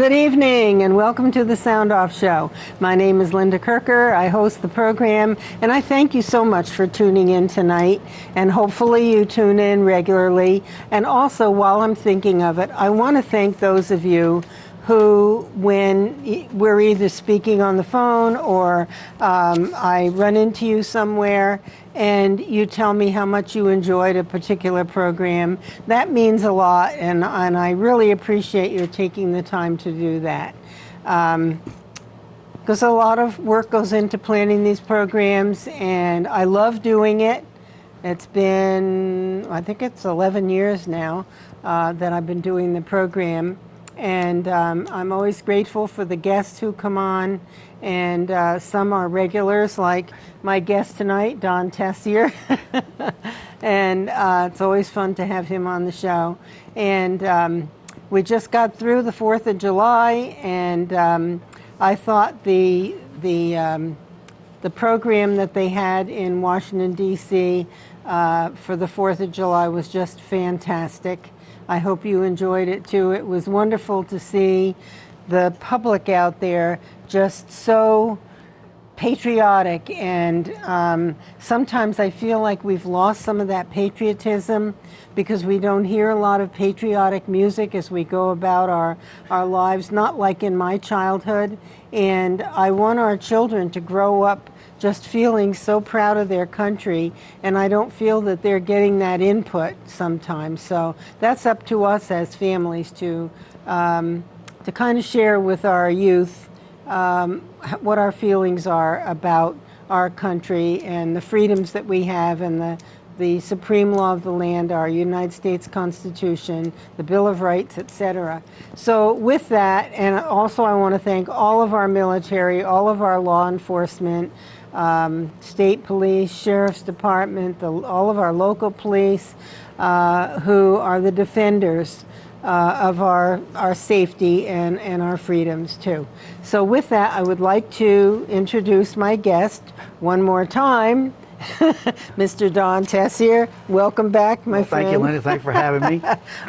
Good evening and welcome to the Sound Off Show. My name is Linda Kirker. I host the program and I thank you so much for tuning in tonight, and hopefully you tune in regularly. And also, while I'm thinking of it, I want to thank those of you who, when we're either speaking on the phone or I run into you somewhere and you tell me how much you enjoyed a particular program, that means a lot, and I really appreciate your taking the time to do that. Because a lot of work goes into planning these programs, and I love doing it. It's been, I think it's 11 years now that I've been doing the program. And I'm always grateful for the guests who come on, and some are regulars, like my guest tonight, Don Tessier. And it's always fun to have him on the show. And we just got through the 4th of July, and I thought the program that they had in Washington, D.C. For the 4th of July was just fantastic. I hope you enjoyed it too. It was wonderful to see the public out there just so patriotic, and sometimes I feel like we've lost some of that patriotism because we don't hear a lot of patriotic music as we go about our lives, not like in my childhood. And I want our children to grow up just feeling so proud of their country, and I don't feel that they're getting that input sometimes. So that's up to us as families to kind of share with our youth what our feelings are about our country and the freedoms that we have, and the supreme law of the land, our United States Constitution, the Bill of Rights, etc. So with that, and also I want to thank all of our military, all of our law enforcement, state police, sheriff's department, all of our local police, who are the defenders of our safety and our freedoms too. So with that, I would like to introduce my guest one more time, Mr. Don Tessier. Welcome back, my friend. Thank you, Linda. Thanks for having me.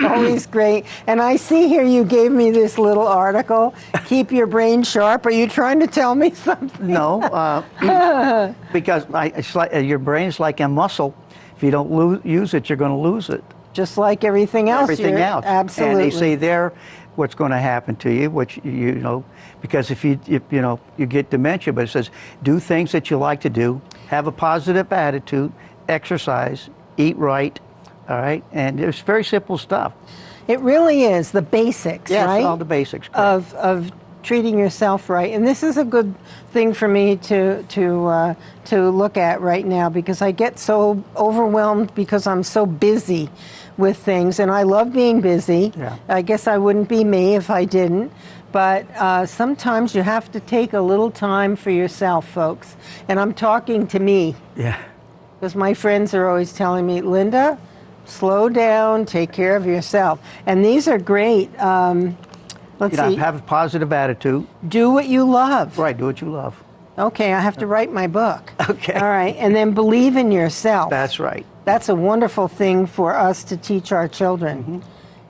Always great. And I see here you gave me this little article, Keep Your Brain Sharp. Are you trying to tell me something? No, because your brain's like a muscle. If you don't use it, you're going to lose it. Just like everything else. Everything else. Absolutely. And they say there what's going to happen to you, which, because if you get dementia, but it says do things that you like to do, have a positive attitude, exercise, eat right, all right? And it's very simple stuff. It really is the basics, yes, right? All the basics. Of treating yourself right. And this is a good thing for me to look at right now, because I get so overwhelmed because I'm so busy with things, and I love being busy. Yeah. I guess I wouldn't be me if I didn't. But sometimes you have to take a little time for yourself, folks. And I'm talking to me. Yeah. Because my friends are always telling me, Linda, slow down, take care of yourself. And these are great. Let's see. Have a positive attitude. Do what you love. Right, do what you love. Okay, I have to write my book. Okay. All right, and then believe in yourself. That's right. That's a wonderful thing for us to teach our children.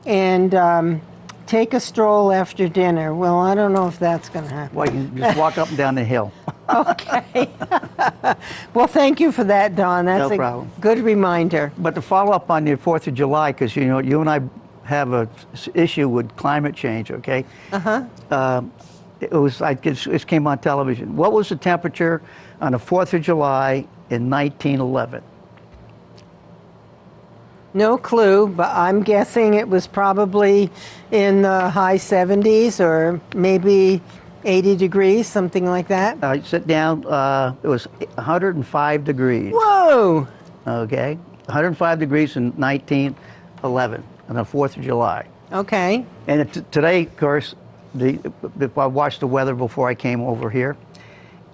Mm-hmm. And take a stroll after dinner. Well, I don't know if that's going to happen. Well, you just walk up and down the hill. Okay. Well, thank you for that, Don. That's no problem. Good reminder. But to follow up on the 4th of July, because you and I have a issue with climate change, okay? Uh-huh. It came on television. What was the temperature on the 4th of July in 1911? No clue, but I'm guessing it was probably in the high 70s or maybe 80 degrees, something like that. Sit down. It was 105 degrees. Whoa! Okay, 105 degrees in 1911 on the 4th of July. Okay. And today, of course, I watched the weather before I came over here,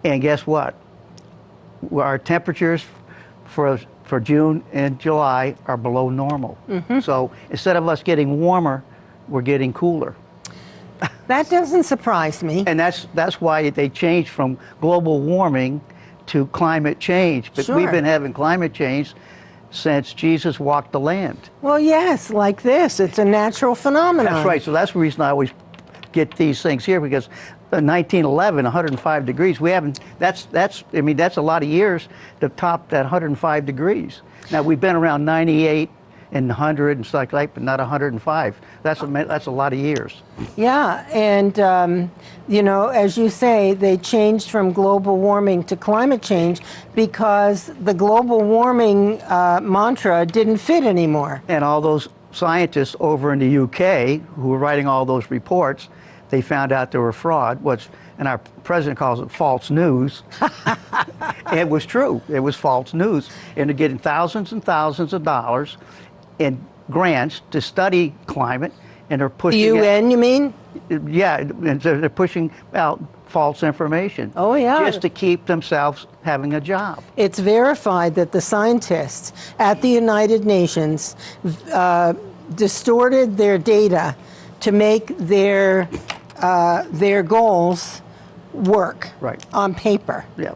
and guess what? Our temperatures for June and July are below normal. Mm-hmm. So instead of us getting warmer, we're getting cooler. That doesn't surprise me. And that's why they changed from global warming to climate change. But sure. We've been having climate change since Jesus walked the land. Well, yes, like this. It's a natural phenomenon. That's right. So that's the reason I always get these things here because 1911, 105 degrees. We haven't. That's a lot of years to top that 105 degrees. Now we've been around 98 and 100 and stuff like that, but not 105. That's a lot of years. Yeah, and as you say, they changed from global warming to climate change because the global warming mantra didn't fit anymore. And all those scientists over in the UK who were writing all those reports, they found out they were fraud, and our president calls it false news. It was true. It was false news. And they're getting thousands and thousands of dollars in grants to study climate, and they're pushing UN, you mean? Yeah, and so they're pushing out false information. Oh, yeah. Just to keep themselves having a job. It's verified that the scientists at the United Nations distorted their data to make their goals work on paper. Yeah.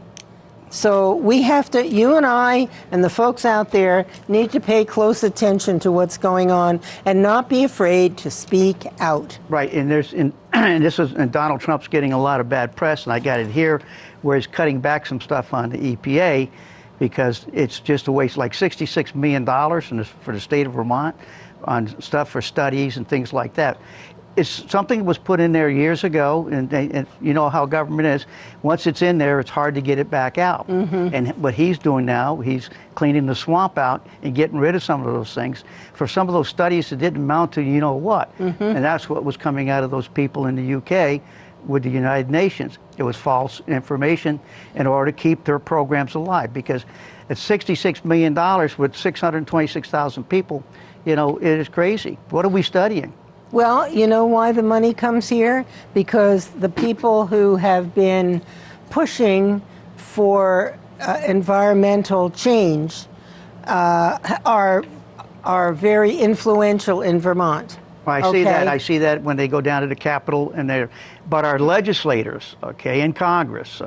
So we have to, you and I and the folks out there need to pay close attention to what's going on and not be afraid to speak out. Right, and and Donald Trump's getting a lot of bad press, and I got it here, where he's cutting back some stuff on the EPA because it's just a waste, like $66 million for the state of Vermont on stuff for studies and things like that. It's something that was put in there years ago, and you know how government is. Once it's in there, it's hard to get it back out. Mm-hmm. And what he's doing now, he's cleaning the swamp out and getting rid of some of those things. For some of those studies that didn't amount to you know what. Mm-hmm. And that's what was coming out of those people in the UK with the United Nations. It was false information in order to keep their programs alive, because at $66 million with 626,000 people, you know, it is crazy. What are we studying? Well, you know why the money comes here? Because the people who have been pushing for environmental change are very influential in Vermont. Well, I see that when they go down to the Capitol, but our legislators, in Congress,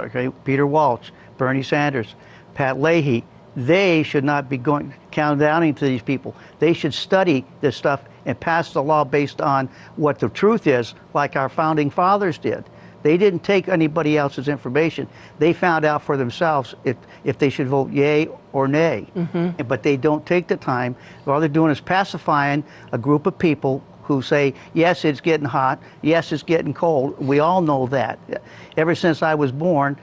Peter Walsh, Bernie Sanders, Pat Leahy, they should not be countdowning to these people. They should study this stuff and pass the law based on what the truth is, like our founding fathers did. They didn't take anybody else's information. They found out for themselves if they should vote yay or nay. Mm-hmm. But they don't take the time. All they're doing is pacifying a group of people who say, yes, it's getting hot, yes, it's getting cold. We all know that. Ever since I was born,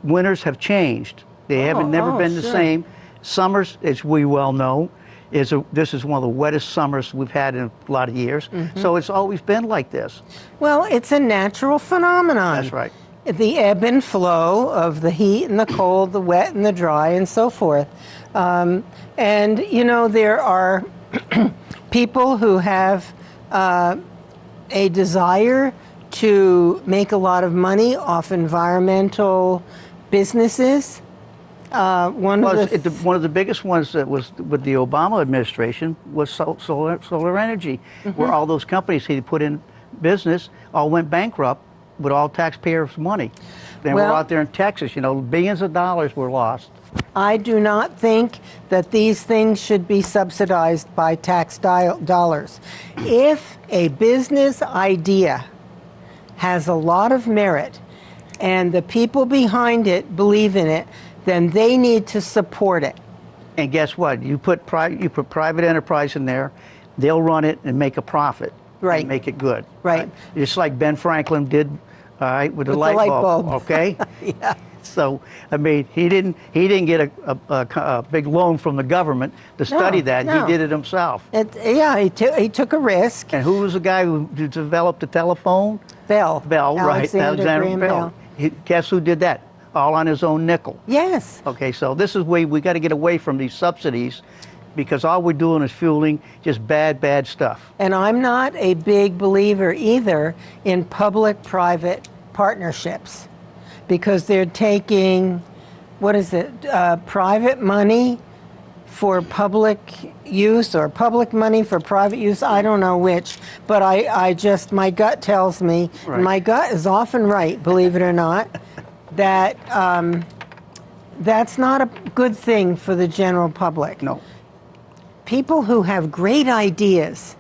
winters have changed. They haven't never been the same. Summers, as we well know, this is one of the wettest summers we've had in a lot of years. Mm-hmm. So it's always been like this. Well, it's a natural phenomenon. That's right. The ebb and flow of the heat and the cold, the wet and the dry, and so forth. And, you know, there are people who have a desire to make a lot of money off environmental businesses. One of the biggest ones that was with the Obama administration was solar energy, mm-hmm. where all those companies he put in business all went bankrupt with all taxpayers' money. They were out there in Texas, you know, billions of dollars were lost. I do not think that these things should be subsidized by tax dollars. If a business idea has a lot of merit and the people behind it believe in it, then they need to support it. And guess what? You put private enterprise in there, they'll run it and make a profit. Right. And make it good. Right. Just like Ben Franklin did, with the light bulb. Okay. Yeah. So I mean, he didn't get a big loan from the government to study that. No. He did it himself. He took a risk. And who was the guy who developed the telephone? Bell. Right. Alexander Bell. Guess who did that? All on his own nickel. Yes. Okay, so this is where we got to get away from these subsidies, because all we're doing is fueling just bad stuff. And I'm not a big believer either in public-private partnerships, because they're taking, private money for public use or public money for private use. I don't know which, but my gut tells me, right. My gut is often right, believe it or not, that that's not a good thing for the general public. No. People who have great ideas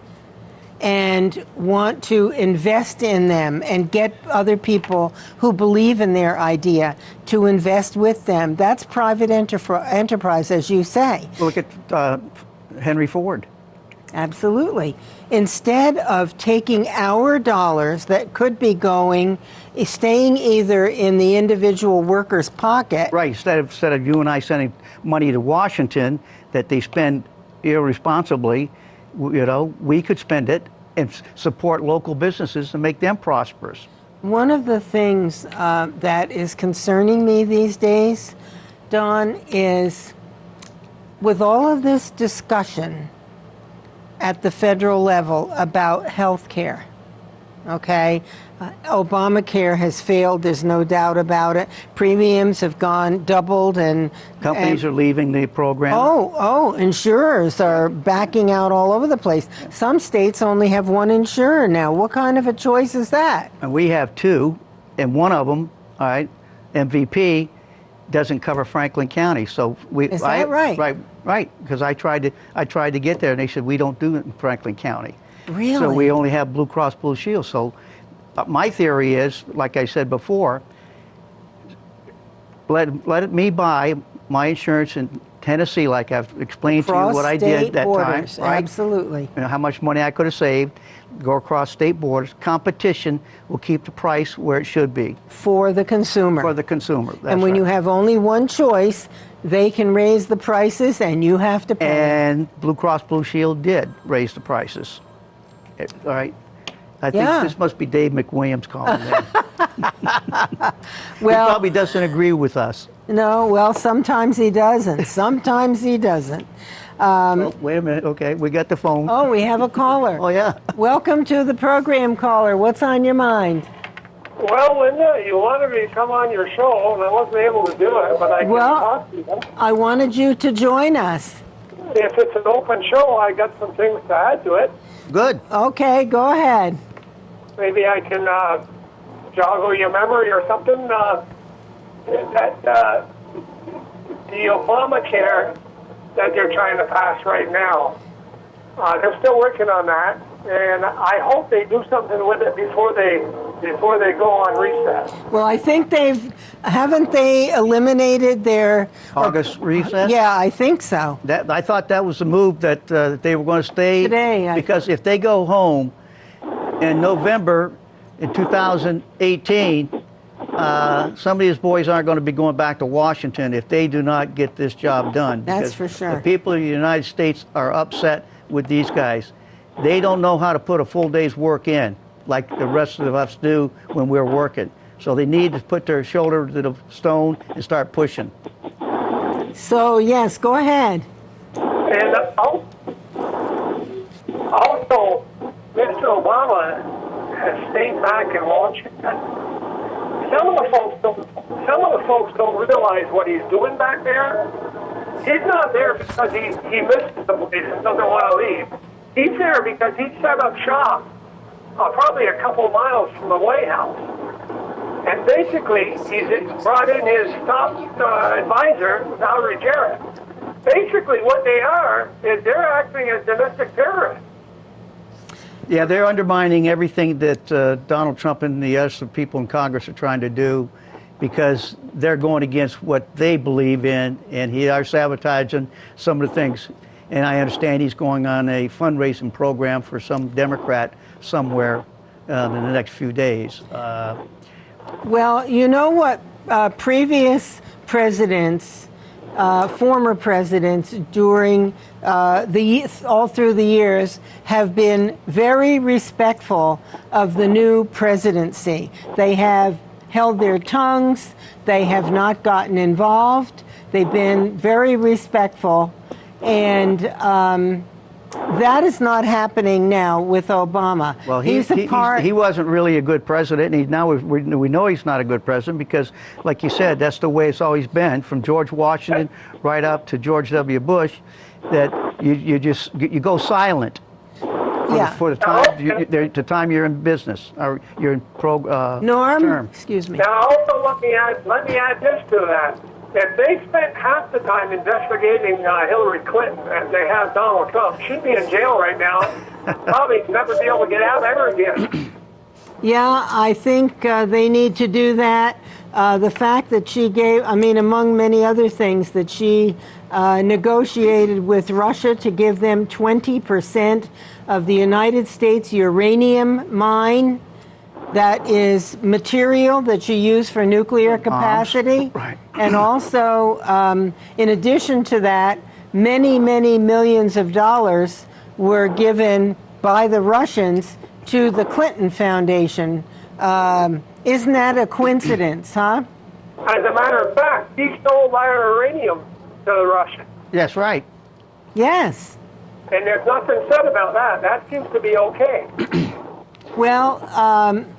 and want to invest in them and get other people who believe in their idea to invest with them. That's private enterprise, as you say. Look at Henry Ford. Absolutely. Instead of taking our dollars that could be staying either in the individual worker's pocket. Right. Instead of you and I sending money to Washington that they spend irresponsibly, we could spend it and support local businesses and make them prosperous. One of the things that is concerning me these days, Don, is with all of this discussion at the federal level about health care, okay? Obamacare has failed, there's no doubt about it. Premiums have doubled, and companies are leaving the program. Insurers are backing out all over the place. Some states only have one insurer now. What kind of a choice is that? And we have two, and one of them, all right, MVP, doesn't cover Franklin County. So is that right? Right. Because I tried to get there, and they said we don't do it in Franklin County. Really? So we only have Blue Cross Blue Shield. So my theory is, like I said before, let me buy my insurance in Tennessee, like I've explained to you what I did that borders, time. Right? Absolutely. How much money I could have saved. Go across state borders. Competition will keep the price where it should be. For the consumer. For the consumer. That's and when right. you have only one choice, they can raise the prices and you have to pay. And Blue Cross Blue Shield did raise the prices. All right. I think this must be Dave McWilliams calling in. Well, he probably doesn't agree with us. No, well, sometimes he doesn't. Sometimes he doesn't. Wait a minute. Okay, we got the phone. Oh, we have a caller. Oh, yeah. Welcome to the program, caller. What's on your mind? Well, Linda, you wanted me to come on your show, and I wasn't able to do it, but I can talk to you. I wanted you to join us. If it's an open show, I got some things to add to it. Good. Okay, go ahead. Maybe I can joggle your memory or something. The Obamacare that they're trying to pass right now, they're still working on that, and I hope they do something with it before they go on recess. Well, I think haven't they eliminated their August recess? Yeah, I think so. I thought that was the move that they were going to stay today. Because if they go home in November in 2018, some of these boys aren't going to be going back to Washington if they do not get this job done. That's for sure. The people of the United States are upset with these guys. They don't know how to put a full day's work in like the rest of us do when we're working. So they need to put their shoulder to the stone and start pushing. So, yes, go ahead. And also, Mr. Obama has stayed back in Washington. Some of the folks don't realize what he's doing back there. He's not there because he missed the place and doesn't want to leave. He's there because he set up shop probably a couple miles from the White House. And basically, he's brought in his top advisor, Valerie Jarrett. Basically, what they are is they're acting as domestic terrorists. Yeah, they're undermining everything that Donald Trump and the other people in Congress are trying to do because they're going against what they believe in, and he are sabotaging some of the things. And I understand he's going on a fundraising program for some Democrat somewhere in the next few days. Well, you know what previous presidents, former presidents during all through the years have been very respectful of the new presidency. They have held their tongues. They have not gotten involved. They've been very respectful. And that is not happening now with Obama. Well, he wasn't really a good president. And now we know he's not a good president because, like you said, that's the way it's always been from George Washington right up to George W. Bush. That you go silent for the time you're in business or you're in Norm, term. Excuse me. Now, also let me add this to that. If they spent half the time investigating Hillary Clinton as they have Donald Trump, she'd be in jail right now probably never be able to get out ever again. Yeah, I think they need to do that. The fact that she gave, I mean, among many other things, that she negotiated with Russia to give them 20% of the United States uranium mine that is material that you use for nuclear capacity. Right. And also, in addition to that, many, many millions of dollars were given by the Russians to the Clinton Foundation. Isn't that a coincidence, huh? As a matter of fact, he sold our uranium to the Russians. That's right. Yes. And there's nothing said about that. That seems to be okay. Well,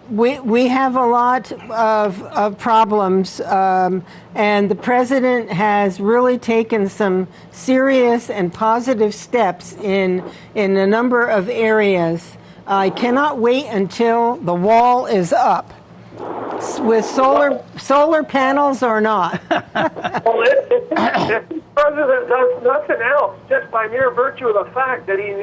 we have a lot of problems, and the president has really taken some serious and positive steps in a number of areas. I cannot wait until the wall is up, with solar panels or not. Well, if the president does nothing else, just by mere virtue of the fact that he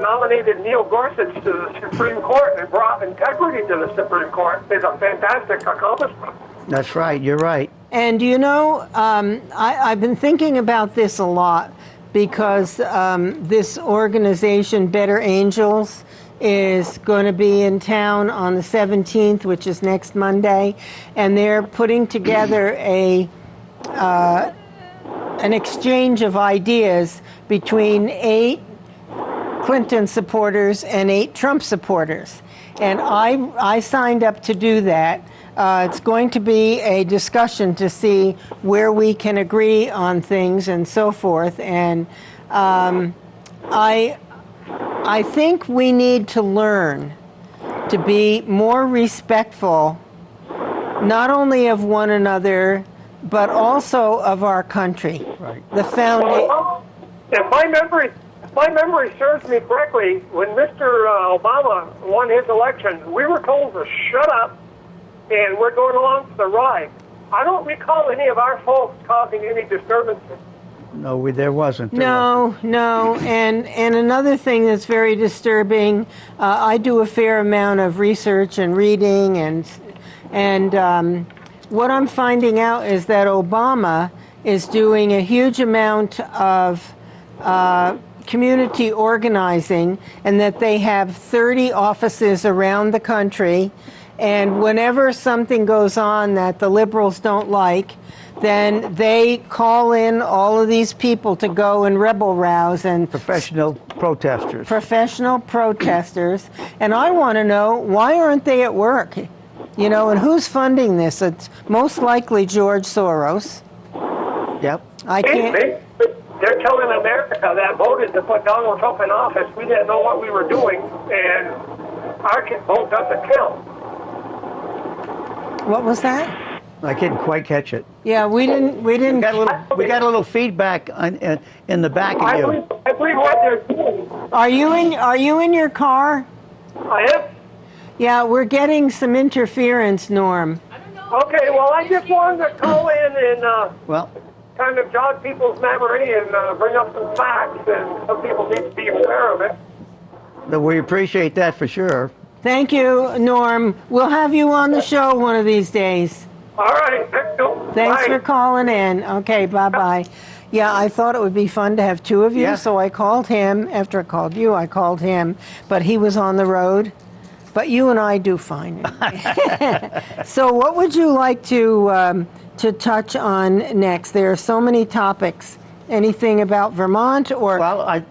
nominated Neil Gorsuch to the Supreme Court and brought integrity to the Supreme Court, is a fantastic accomplishment. That's right. You're right. And you know, I've been thinking about this a lot because this organization, Better Angels, is going to be in town on the 17th, which is next Monday, and they're putting together an exchange of ideas between 8 Clinton supporters and 8 Trump supporters. And I signed up to do that. It's going to be a discussion to see where we can agree on things and so forth. And I think we need to learn to be more respectful, not only of one another, but also of our country. Right. The foundation. Well, if my memory serves me correctly, when Mr. Obama won his election, we were told to shut up, and we're going along for the ride. I don't recall any of our folks causing any disturbances. No, there wasn't. No. And another thing that's very disturbing, I do a fair amount of research and reading, and what I'm finding out is that Obama is doing a huge amount of community organizing, and that they have 30 offices around the country, and whenever something goes on that the liberals don't like, then they call in all of these people to go and rebel rouse and Professional protesters. And I want to know, why aren't they at work? You know, and who's funding this? It's most likely George Soros. Yep. I can't. They're telling America that voted to put Donald Trump in office, we didn't know what we were doing, and our vote doesn't count. What was that? I couldn't quite catch it. Yeah, we didn't. We got a little feedback in the back of you. I believe what they're doing. Are you in your car? I am. Yeah, we're getting some interference, Norm. Okay, well, I just wanted to call in and Well, kind of jog people's memory and bring up some facts, and some people need to be aware of it. we appreciate that for sure. Thank you, Norm. We'll have you on the show one of these days. All right, Thanks bye. for calling in. Okay, bye-bye. Yeah, I thought it would be fun to have 2 of you, Yeah. so I called him. After I called you, I called him, but he was on the road. But you and I do fine. So what would you like to touch on next? There are so many topics. Anything about Vermont or... Well,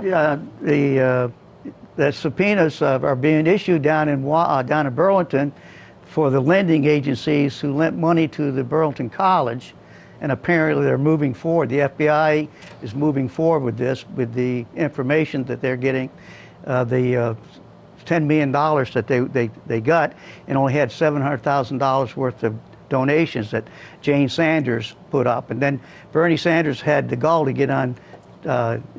the subpoenas are being issued down in Burlington for the lending agencies who lent money to the Burlington College, and apparently they're moving forward. The FBI is moving forward with this, with the information that they're getting. The $10 million that they got, and only had $700,000 worth of donations that Jane Sanders put up. And then Bernie Sanders had the gall to get on,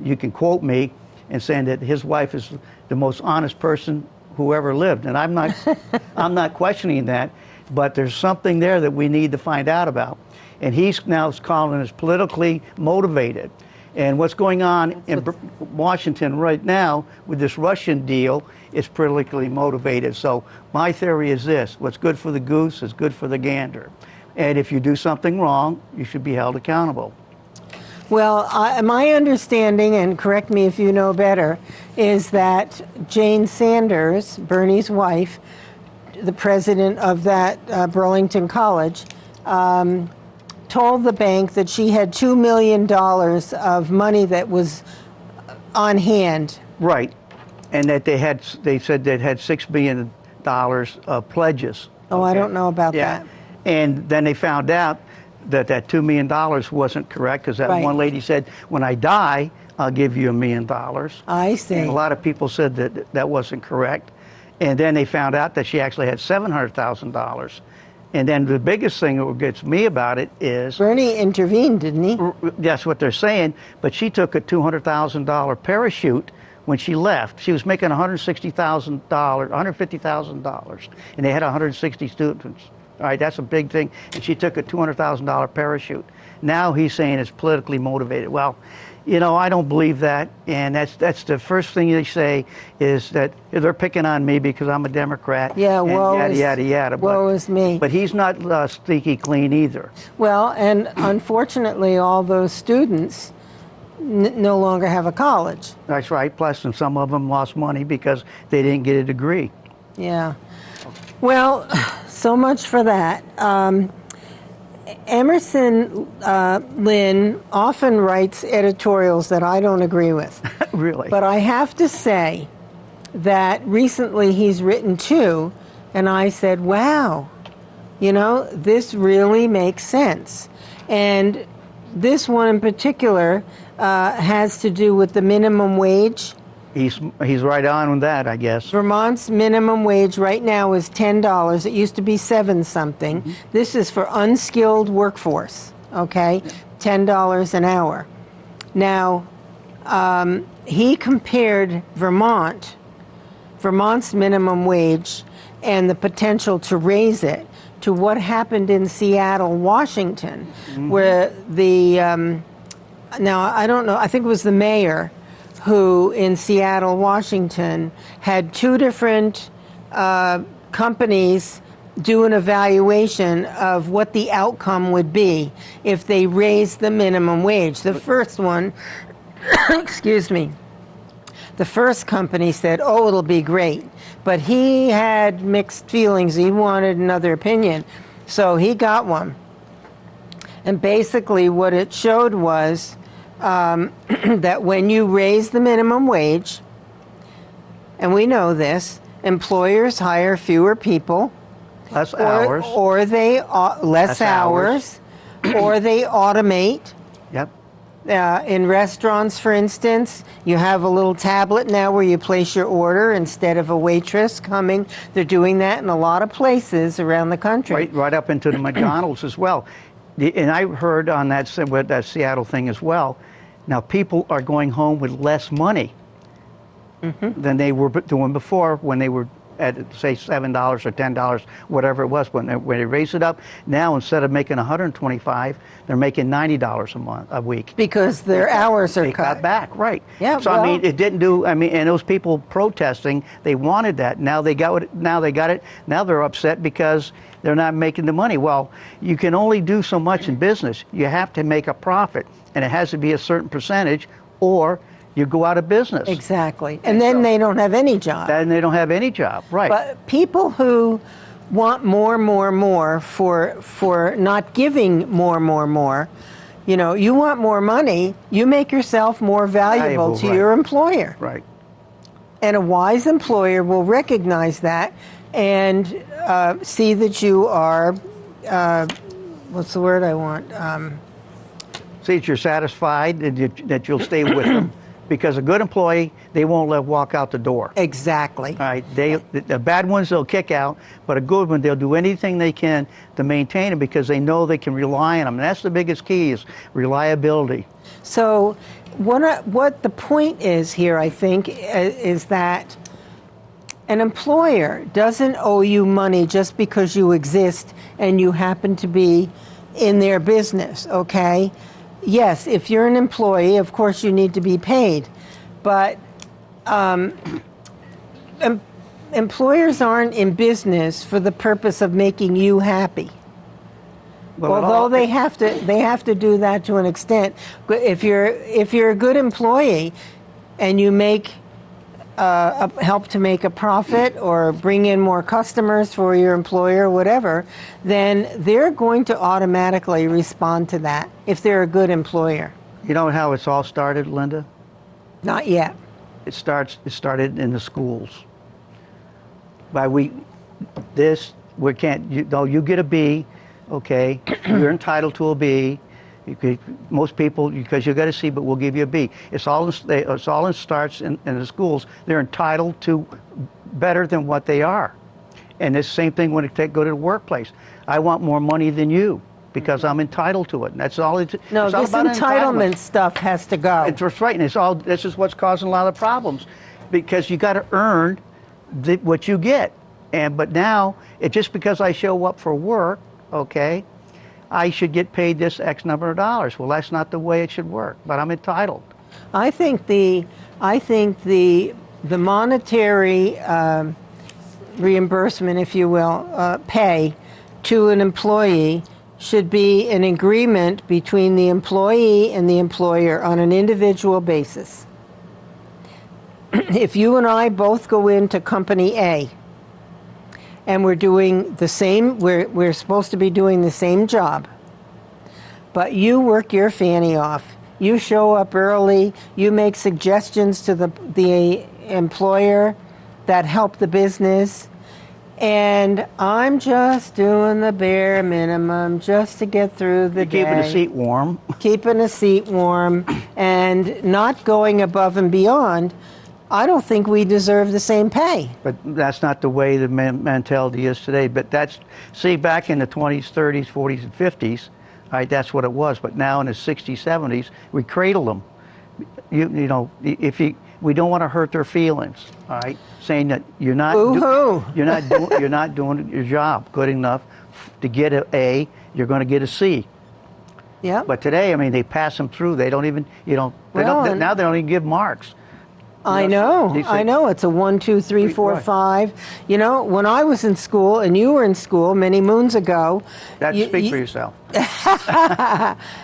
You Can Quote Me, and saying that his wife is the most honest person who ever lived. And I'm not questioning that, but there's something there that we need to find out about. And he's now calling us politically motivated. And what's going on in Washington right now with this Russian deal is politically motivated. So my theory is this: what's good for the goose is good for the gander. And if you do something wrong, you should be held accountable. Well, my understanding, and correct me if you know better, is that Jane Sanders, Bernie's wife, the president of that Burlington College, told the bank that she had $2 million of money that was on hand. Right. And that they said they had $6 billion of pledges. Oh, okay. I don't know about that. And then they found out that $2 million wasn't correct, because that one lady said, when I die, I'll give you $1 million. I see. And a lot of people said that that wasn't correct. And then they found out that she actually had $700,000. And then the biggest thing that gets me about it is... Bernie intervened, didn't he? That's what they're saying. But she took a $200,000 parachute when she left. She was making $150,000, and they had 160 students. All right, that's a big thing. And she took a $200,000 parachute. Now he's saying it's politically motivated. Well, you know, I don't believe that. And that's the first thing they say, is that they're picking on me because I'm a Democrat. Yeah, well, yada, yada. Woe is me. But he's not squeaky clean either. Well, and unfortunately, all those students no longer have a college. That's right. Plus, and some of them lost money because they didn't get a degree. Yeah. Well, so much for that. Emerson Lynn often writes editorials that I don't agree with. Really? But I have to say that recently he's written two, and I said, wow, you know, this really makes sense. And this one in particular has to do with the minimum wage. He's right on with that, I guess. Vermont's minimum wage right now is $10. It used to be $7 something. Mm-hmm. This is for unskilled workforce, okay? $10 an hour. Now, he compared Vermont's minimum wage and the potential to raise it to what happened in Seattle, Washington, where the, now I don't know, I think it was the mayor who in Seattle, Washington, had two different companies do an evaluation of what the outcome would be if they raised the minimum wage. The first one, excuse me, the first company said, oh, it'll be great. But he had mixed feelings. He wanted another opinion. So he got one. And basically what it showed was that when you raise the minimum wage, and we know this, employers hire fewer people, less hours, or they less hours, or they automate. Yep. In restaurants, for instance, you have a little tablet now where you place your order instead of a waitress coming. They're doing that in a lot of places around the country. Right up into the McDonald's as well. And I heard on that Seattle thing as well. Now people are going home with less money than they were doing before, when they were at, say, $7 or $10, whatever it was. When they raise it up, now instead of making $125, they're making $90 a week because their hours are they cut cut back, right? Yeah. So well, I mean, it didn't do. I mean, and those people protesting, they wanted that. Now they got it. Now they got it. Now they're upset because they're not making the money. Well, you can only do so much in business. You have to make a profit, and it has to be a certain percentage, or you go out of business. Exactly. And then they don't have any job. Then they don't have any job, right. But people who want more for not giving more, you know, you want more money, you make yourself more valuable to your employer. Right. And a wise employer will recognize that and see that you are, what's the word I want? See that you're satisfied and that you'll stay with them. Because a good employee, they won't walk out the door. Exactly. All right. The bad ones they'll kick out, but a good one, they'll do anything they can to maintain them because they know they can rely on them. And that's the biggest key, is reliability. So what the point is here, I think, is that an employer doesn't owe you money just because you exist and you happen to be in their business, okay? yes, if you're an employee, of course you need to be paid. But employers aren't in business for the purpose of making you happy. Well, Although they have to do that to an extent. If you're a good employee and you make help to make a profit or bring in more customers for your employer, whatever, then they're going to automatically respond to that if they're a good employer. You know how it's all started, Linda? Not yet. It started in the schools. You get a B, okay, you're entitled to a B. Most people, because you got a C, but we'll give you a B. It starts in the schools. They're entitled to better than what they are. And it's the same thing when they go to the workplace. I want more money than you because I'm entitled to it. And that's all it's No, it's all this about entitlement stuff has to go. It's right, and this is what's causing a lot of problems because you got to earn what you get. But now, just because I show up for work, okay, I should get paid this X number of dollars. Well, that's not the way it should work, but I'm entitled. I think the monetary reimbursement, if you will, pay to an employee should be an agreement between the employee and the employer on an individual basis. If you and I both go into company A and we're doing the same, we're supposed to be doing the same job, but you work your fanny off. You show up early, you make suggestions to the employer that help the business, and I'm just doing the bare minimum just to get through the day. Keeping the seat warm. Keeping a seat warm and not going above and beyond. I don't think we deserve the same pay. But that's not the way the mentality is today. But back in the 20s, 30s, 40s, and 50s, right, that's what it was. But now in the 60s, 70s, we cradle them. We don't want to hurt their feelings, all right? Saying that you're not doing your job good enough to get an A, you're going to get a C. Yeah. But today, I mean, they pass them through. They don't even, now they don't even give marks. I know. It's a 1, 2, 3, 4, 5. You know, when I was in school and you were in school many moons ago. Speak for yourself.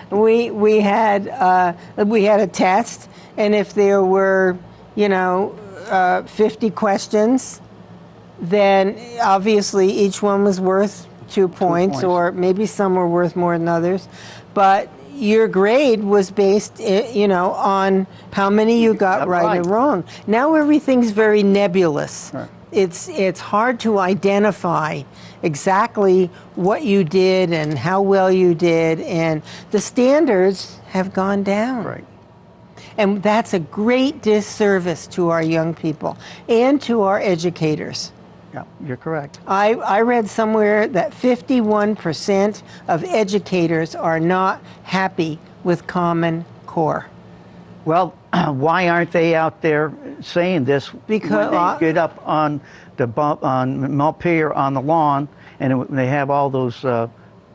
we had a test, and if there were 50 questions, then obviously each one was worth 2 points, or maybe some were worth more than others, but your grade was based, on how many you got right or wrong. Now everything's very nebulous. Right. It's hard to identify exactly what you did and how well you did, and the standards have gone down. Right. And that's a great disservice to our young people and to our educators. Yeah, you're correct. I read somewhere that 51% of educators are not happy with Common Core. Well, why aren't they out there saying this? Because when they get up on the Montpelier on the lawn and they have all those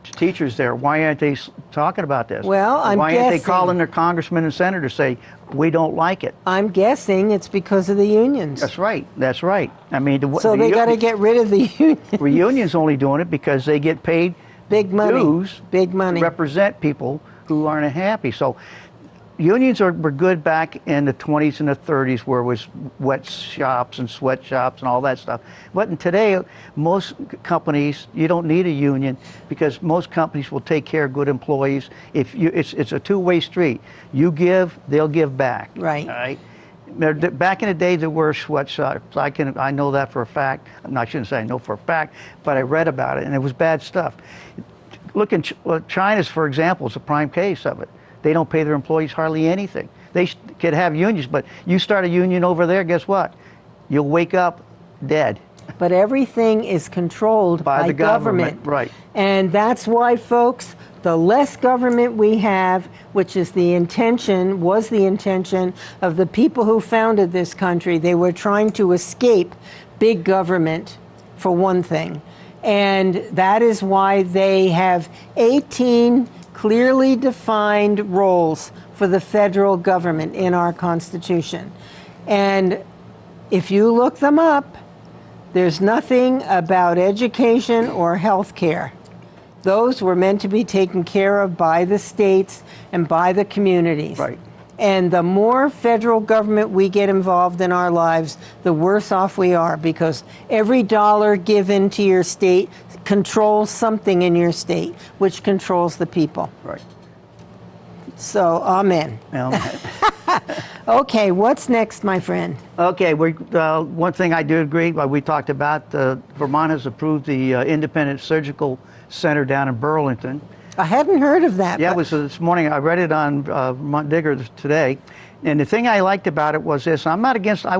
teachers there. Why aren't they talking about this? Well, why aren't they calling their congressmen and senators say we don't like it? I'm guessing it's because of the unions. That's right. I mean, they got to get rid of the unions. The unions only doing it because they get paid big money. Dues big money. To represent people who aren't happy. So unions were good back in the 20s and the 30s, where it was wet shops and sweatshops and all that stuff. But today, most companies, you don't need a union because most companies will take care of good employees. It's a two-way street. You give, they'll give back. Right. All right. Back in the day, there were sweatshops. I know that for a fact. I shouldn't say I know for a fact, but I read about it, and it was bad stuff. Look in China's, for example, is a prime case of it. They don't pay their employees hardly anything. They could have unions, but you start a union over there, guess what? You'll wake up dead. But everything is controlled by the government. Right. And that's why, folks, the less government we have, which is was the intention of the people who founded this country. They were trying to escape big government, for one thing. And that is why they have 18 clearly defined roles for the federal government in our Constitution. And if you look them up, there's nothing about education or health care. Those were meant to be taken care of by the states and by the communities. Right. And the more federal government we get involved in our lives, the worse off we are, because every dollar given to your state controls something in your state, which controls the people. Right. So, amen. Okay, what's next, my friend? Okay, one thing I do agree, we talked about, Vermont has approved the Independent Surgical Center down in Burlington. I hadn't heard of that. Yeah, it was this morning. I read it on Vermont Digger today. And the thing I liked about it was this. I'm not against, I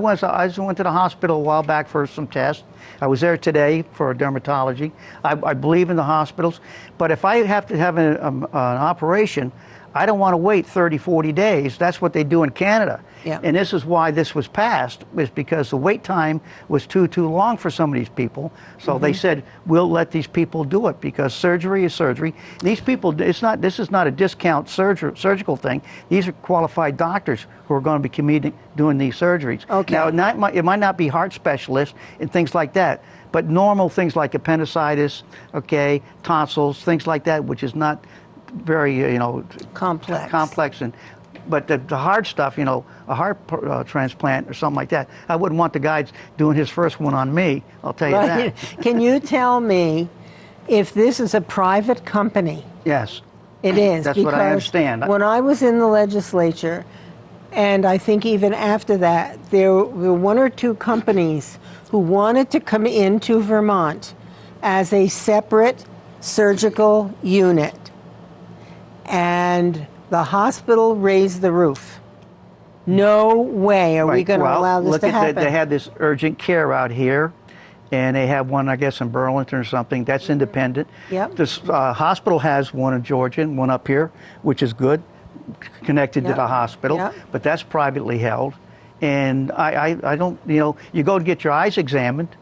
just went to the hospital a while back for some tests. I was there today for dermatology. I believe in the hospitals. But if I have to have an operation, I don't want to wait 30, 40 days. That's what they do in Canada. Yeah. And this is why this was passed, was because the wait time was too long for some of these people. So they said, we'll let these people do it, because surgery is surgery. And these people, this is not a discount surgical thing. These are qualified doctors who are going to be doing these surgeries. Okay. Now, it might not be heart specialists and things like that, but normal things like appendicitis, okay, tonsils, things like that, which is not very, complex. But the hard stuff, a heart transplant or something like that, I wouldn't want the guy doing his first one on me, I'll tell you that. Can you tell me if this is a private company? Yes. It is. That's what I understand. When I was in the legislature, and I think even after that, there were one or two companies who wanted to come into Vermont as a separate surgical unit. And the hospital raised the roof. No way are we going to allow this to happen. They had this urgent care out here, and they have one, I guess, in Burlington or something. That's independent. Yep. This hospital has one in Georgia and one up here, which is good, connected to the hospital. Yep. But that's privately held. And I don't, you go to get your eyes examined,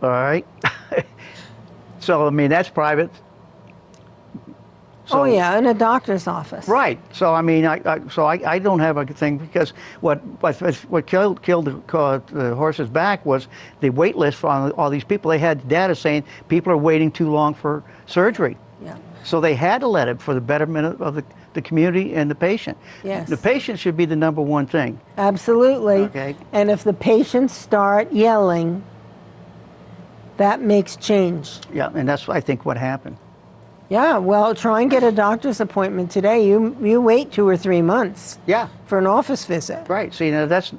all right? So, I mean, that's private. So, oh yeah, in a doctor's office. Right. So I mean, I don't have a thing, because what killed the horse's back was the wait list for all these people. They had data saying people are waiting too long for surgery. Yeah. So they had to let it for the betterment of the community and the patient. Yes. The patient should be the number one thing. Absolutely. Okay. And if the patients start yelling, that makes change. Yeah, and that's, I think, what happened. Yeah, well, try and get a doctor's appointment today. You wait 2 or 3 months. Yeah. For an office visit. Right. See, now that's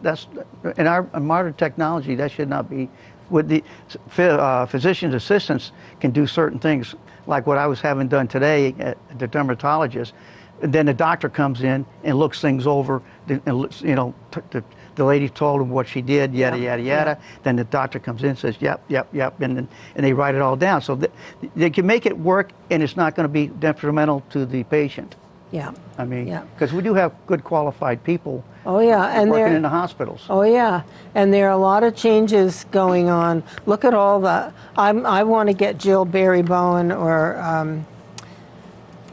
in our modern technology, that should not be. With the physician's assistants can do certain things, like what I was having done today at the dermatologist. And then the doctor comes in and looks things over, and the lady told him what she did, yada, yada, yada. Then the doctor comes in and says, yep, and they write it all down. So they can make it work, and it's not going to be detrimental to the patient. Yeah. I mean, because we do have good qualified people and working in the hospitals. Oh, yeah. And there are a lot of changes going on. Look at all I want to get Jill Barry Bowen or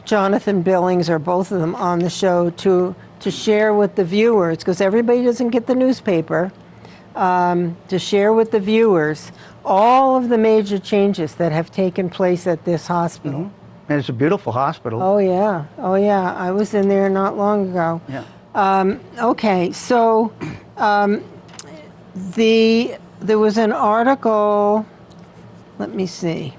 Jonathan Billings, or both of them, on the show to share with the viewers, because everybody doesn't get the newspaper, to share with the viewers all of the major changes that have taken place at this hospital. Mm-hmm. And it's a beautiful hospital. Oh, yeah. Oh, yeah. I was in there not long ago. Yeah. Okay, so there was an article, let me see.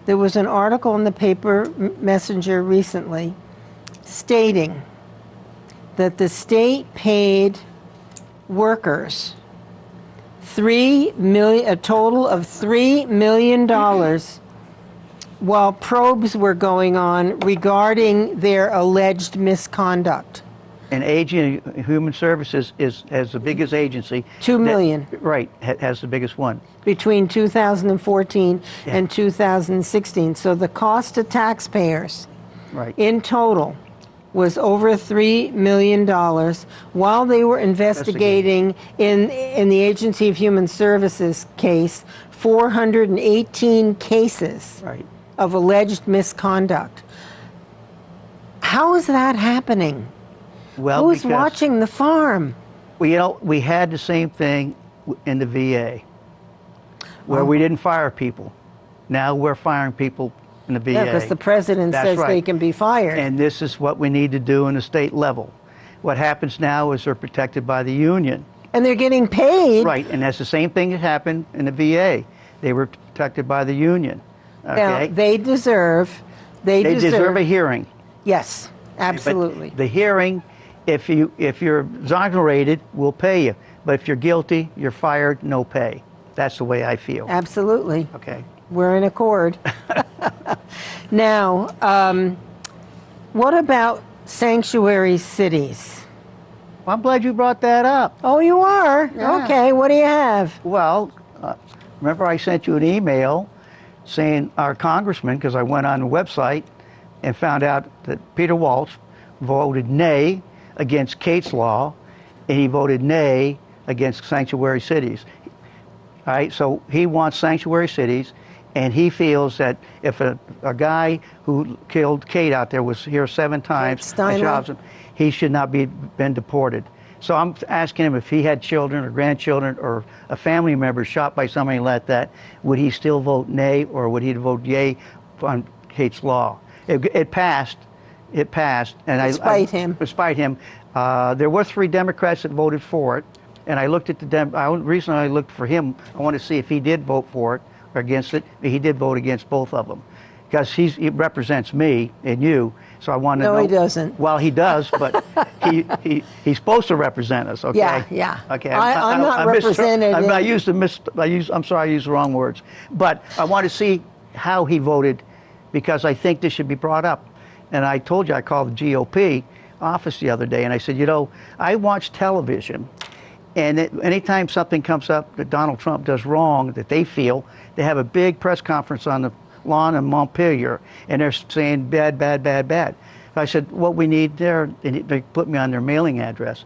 There was an article in the paper Messenger recently stating that the state paid workers a total of $3 million while probes were going on regarding their alleged misconduct. And Aging and Human Services has the biggest agency. $2 million. Right, has the biggest one. Between 2014 and 2016. So the cost to taxpayers in total was over $3 million while they were investigating in the Agency of Human Services case 418 cases of alleged misconduct. How is that happening? Well, Who's because, watching the farm? well, we had the same thing in the VA, where we didn't fire people. Now we're firing people in the VA. Yeah, because the president That's says right. they can be fired. And this is what we need to do in the state level. What happens now is they're protected by the union. And they're getting paid. Right, and that's the same thing that happened in the VA. They were protected by the union. Okay? Now, they deserve deserve a hearing. Yes, absolutely. But the hearing, if you're exonerated, we'll pay you. But if you're guilty, you're fired, no pay. That's the way I feel. Absolutely. Okay. We're in accord. Now, what about sanctuary cities? Well, I'm glad you brought that up. Oh, you are? Yeah. Okay, what do you have? Well, remember I sent you an email saying our congressman, because I went on the website and found out that Peter Walsh voted nay against Kate's law, and he voted nay against sanctuary cities. All right, so he wants sanctuary cities, and he feels that if a guy who killed Kate out there was here 7 times, he should not been deported. So I'm asking him if he had children or grandchildren or a family member shot by somebody like that, would he still vote nay or would he vote yay on Kate's law? It passed. It passed. And Despite him. Despite him. There were 3 Democrats that voted for it. And I looked at the reason I looked for him, I wanted to see if he did vote for it or against it. He did vote against both of them. Because he represents me and you, so I wanted to know. No, he doesn't. Well, he does, but he's supposed to represent us. Okay. Yeah. Okay. I'm not represented. I used the wrong words, but I want to see how he voted, because I think this should be brought up. And I told you I called the GOP office the other day, and I said, I watch television. And anytime something comes up that Donald Trump does wrong, that they feel, they have a big press conference on the lawn in Montpelier, and they're saying bad, bad, bad, bad. So I said, what we need there, and they put me on their mailing address.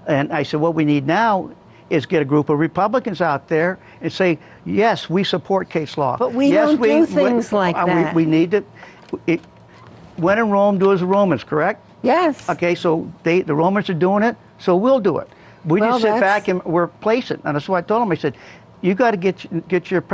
And I said, what we need now is get a group of Republicans out there and say, yes, we support Kate's law. But we don't do things like that. We need to, when in Rome, do as the Romans, correct? Yes. Okay, so the Romans are doing it, so we'll do it. We just sit back and we're placing. And that's what I told them. I said, you got to get your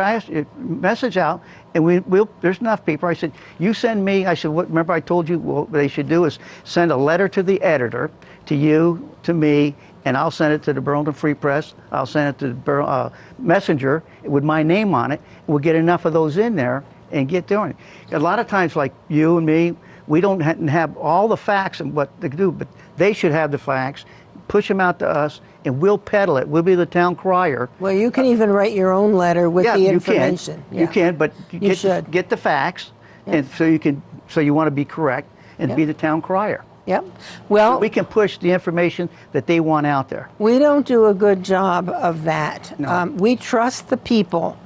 message out, and we'll. There's enough people. I said, you send me. I said, remember I told you what they should do is send a letter to the editor, to you, to me, and I'll send it to the Burlington Free Press. I'll send it to the Messenger with my name on it. We'll get enough of those in there and get doing it. A lot of times, like you and me, we don't have all the facts and what they do, but they should have the facts. Push them out to us, and we'll peddle it. We'll be the town crier. Well, you can even write your own letter with the information. You can, but you should get the facts, and so you want to be correct and be the town crier. Yep. Well, so we can push the information that they want out there. We don't do a good job of that. No. We trust the people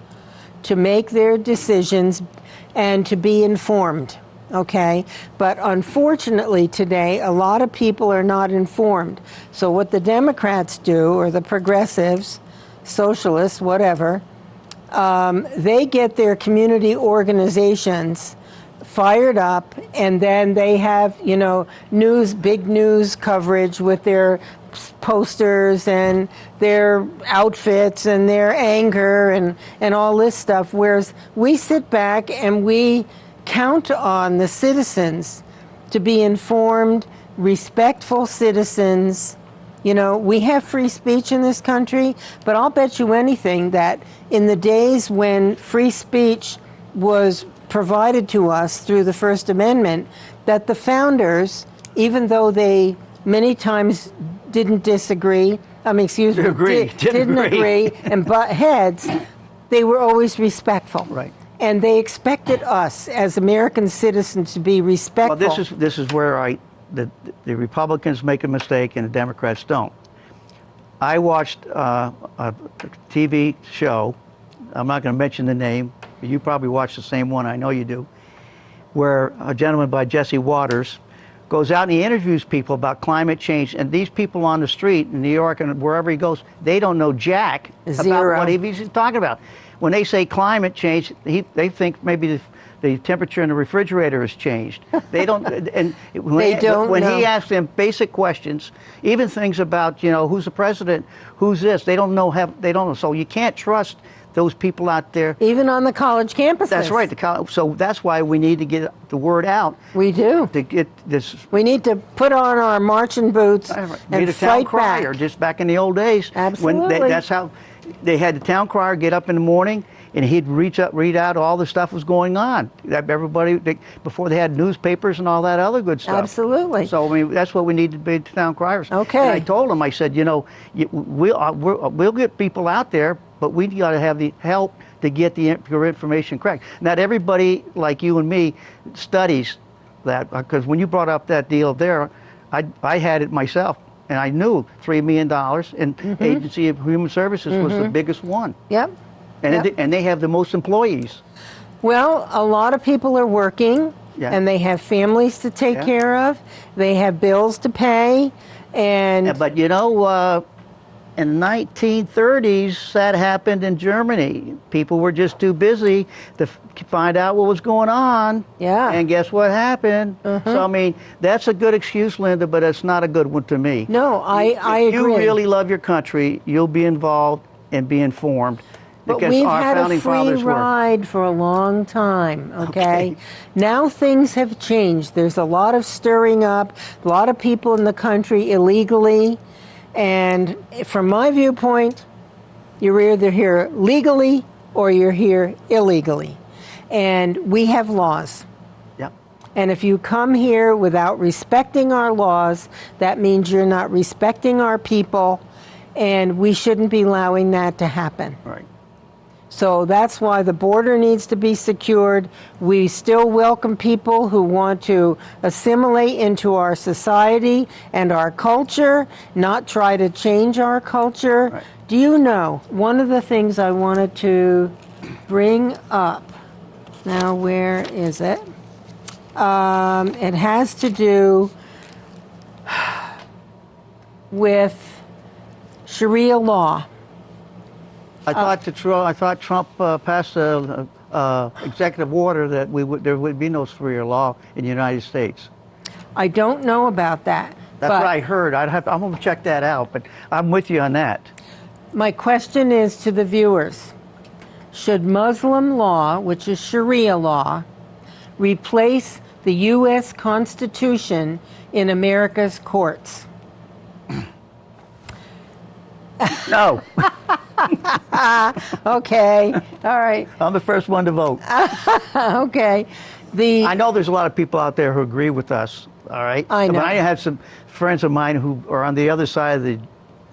to make their decisions and to be informed. Okay, but unfortunately today a lot of people are not informed. So what the Democrats do, or the progressives, socialists, whatever, they get their community organizations fired up, and then they have, big news coverage with their posters and their outfits and their anger and all this stuff, whereas we sit back and we count on the citizens to be informed, respectful citizens. We have free speech in this country, but I'll bet you anything that in the days when free speech was provided to us through the First Amendment, that the founders, even though they many times didn't disagree, didn't agree and butt heads, they were always respectful. Right. And they expected us as American citizens to be respectful. Well, this is where the Republicans make a mistake and the Democrats don't. I watched a TV show. I'm not going to mention the name, but you probably watch the same one. I know you do. Where a gentleman by Jesse Waters goes out and he interviews people about climate change, and these people on the street in New York and wherever he goes, they don't know jack about what he's talking about. When they say climate change, they think maybe the temperature in the refrigerator has changed. They don't, and They don't when know. he asks them basic questions, even things about, who's the president, who's this, they don't know. So you can't trust those people out there. Even on the college campuses. That's right. So that's why we need to get the word out. We do. To get this. We need to put on our marching boots Be and the town fight crier, back. just back in the old days. Absolutely. That's how they had the town crier get up in the morning, and he'd read out all the stuff was going on. Before they had newspapers and all that other good stuff. Absolutely. So I mean, that's what we need to be, town criers. Okay. And I told him, I said, we'll get people out there, but we got to have the help to get your information correct. Not everybody like you and me studies that, because when you brought up that deal there, I had it myself, and I knew $3 million, and Agency of Human Services was the biggest one. Yep. And they have the most employees. Well, a lot of people are working, and they have families to take care of. They have bills to pay, and But in the 1930s, that happened in Germany. People were just too busy to find out what was going on. Yeah. And guess what happened? So, I mean, that's a good excuse, Linda, but it's not a good one to me. No, I agree. If you really love your country, you'll be involved and be informed. But Because we've our had a founding free fathers were. ride for a long time, okay? Now things have changed. There's a lot of stirring up, a lot of people in the country illegally. And from my viewpoint, you're either here legally or you're here illegally. And we have laws. Yep. And if you come here without respecting our laws, that means you're not respecting our people, and we shouldn't be allowing that to happen. Right. So that's why the border needs to be secured. We still welcome people who want to assimilate into our society and our culture, not try to change our culture. Right. Do you know, one of the things I wanted to bring up, now where is it? It has to do with Sharia law. I thought Trump passed a executive order that there would be no Sharia law in the United States. I don't know about that. That's what I heard. I'm going to check that out, but I'm with you on that. My question is to the viewers. Should Muslim law, which is Sharia law, replace the U.S. Constitution in America's courts? No. Okay. All right. I'm the first one to vote. Okay. I know there's a lot of people out there who agree with us, all right? I know. But I had some friends of mine who are on the other side of the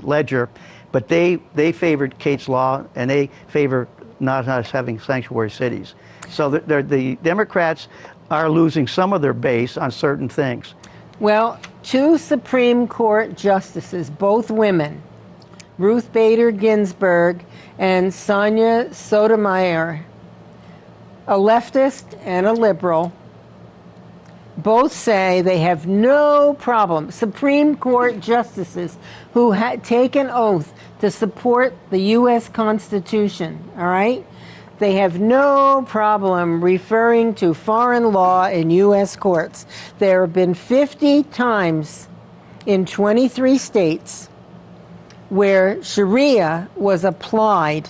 ledger, but they favored Kate's law, and they favor not us having sanctuary cities. So the Democrats are losing some of their base on certain things. Well, two Supreme Court justices, both women, Ruth Bader Ginsburg and Sonia Sotomayor, a leftist and a liberal, both say they have no problem. Supreme Court justices who had taken oath to support the U.S. Constitution, all right? They have no problem referring to foreign law in U.S. courts. There have been 50 times in 23 states where Sharia was applied